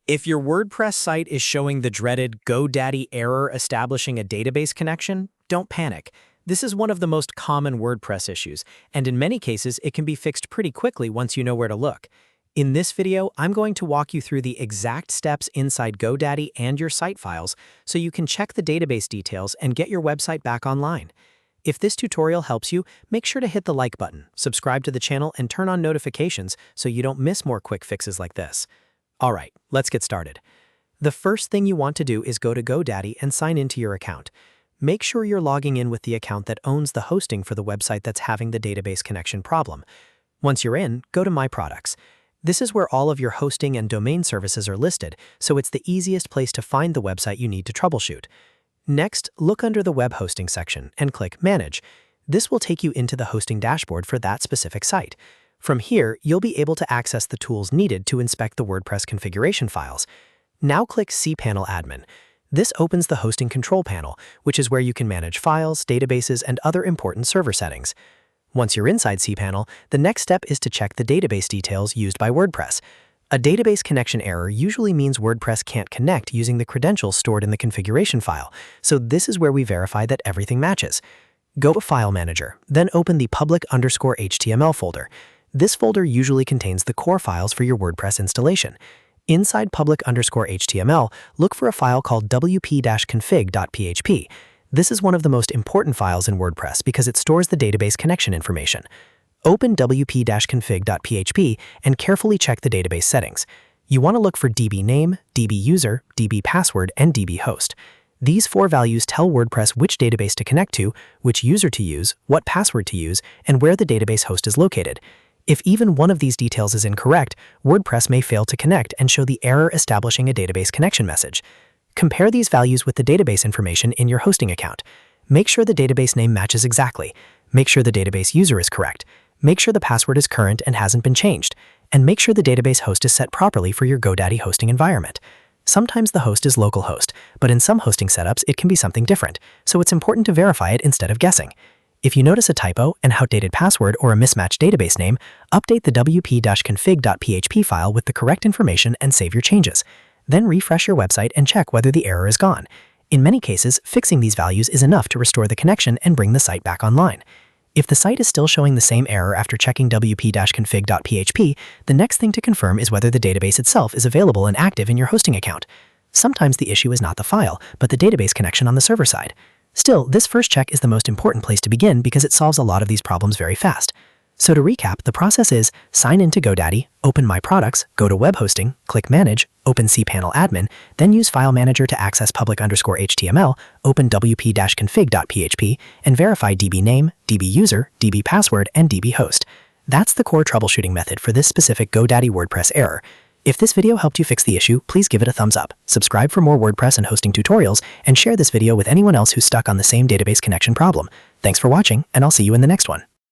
If your WordPress site is showing the dreaded GoDaddy error establishing a database connection, don't panic. This is one of the most common WordPress issues, and in many cases, it can be fixed pretty quickly once you know where to look. In this video, I'm going to walk you through the exact steps inside GoDaddy and your site files so you can check the database details and get your website back online. If this tutorial helps you, make sure to hit the like button, subscribe to the channel, and turn on notifications so you don't miss more quick fixes like this. Alright, let's get started. The first thing you want to do is go to GoDaddy and sign into your account. Make sure you're logging in with the account that owns the hosting for the website that's having the database connection problem. Once you're in, go to My Products. This is where all of your hosting and domain services are listed, so it's the easiest place to find the website you need to troubleshoot. Next, look under the Web Hosting section and click Manage. This will take you into the hosting dashboard for that specific site. From here, you'll be able to access the tools needed to inspect the WordPress configuration files. Now click cPanel Admin. This opens the hosting control panel, which is where you can manage files, databases, and other important server settings. Once you're inside cPanel, the next step is to check the database details used by WordPress. A database connection error usually means WordPress can't connect using the credentials stored in the configuration file, so this is where we verify that everything matches. Go to File Manager, then open the public_HTML folder. This folder usually contains the core files for your WordPress installation. Inside public_HTML, look for a file called Wp-Config.Php. This is one of the most important files in WordPress because it stores the database connection information. Open Wp-Config.Php and carefully check the database settings. You want to look for DB name, DB user, DB password, and DB host. These four values tell WordPress which database to connect to, which user to use, what password to use, and where the database host is located. If even one of these details is incorrect, WordPress may fail to connect and show the error establishing a database connection message. Compare these values with the database information in your hosting account. Make sure the database name matches exactly. Make sure the database user is correct. Make sure the password is current and hasn't been changed. And make sure the database host is set properly for your GoDaddy hosting environment. Sometimes the host is localhost, but in some hosting setups it can be something different, so it's important to verify it instead of guessing. If you notice a typo, an outdated password, or a mismatched database name, update the Wp-Config.Php file with the correct information and save your changes. Then refresh your website and check whether the error is gone. In many cases, fixing these values is enough to restore the connection and bring the site back online. If the site is still showing the same error after checking Wp-Config.Php, the next thing to confirm is whether the database itself is available and active in your hosting account. Sometimes the issue is not the file, but the database connection on the server side. Still, this first check is the most important place to begin because it solves a lot of these problems very fast. So to recap, the process is sign into GoDaddy, open My Products, go to Web Hosting, click Manage, open cPanel Admin, then use File Manager to access public_HTML, open Wp-Config.Php, and verify DB name, DB user, DB password, and DB host. That's the core troubleshooting method for this specific GoDaddy WordPress error. If this video helped you fix the issue, please give it a thumbs up, subscribe for more WordPress and hosting tutorials, and share this video with anyone else who's stuck on the same database connection problem. Thanks for watching, and I'll see you in the next one.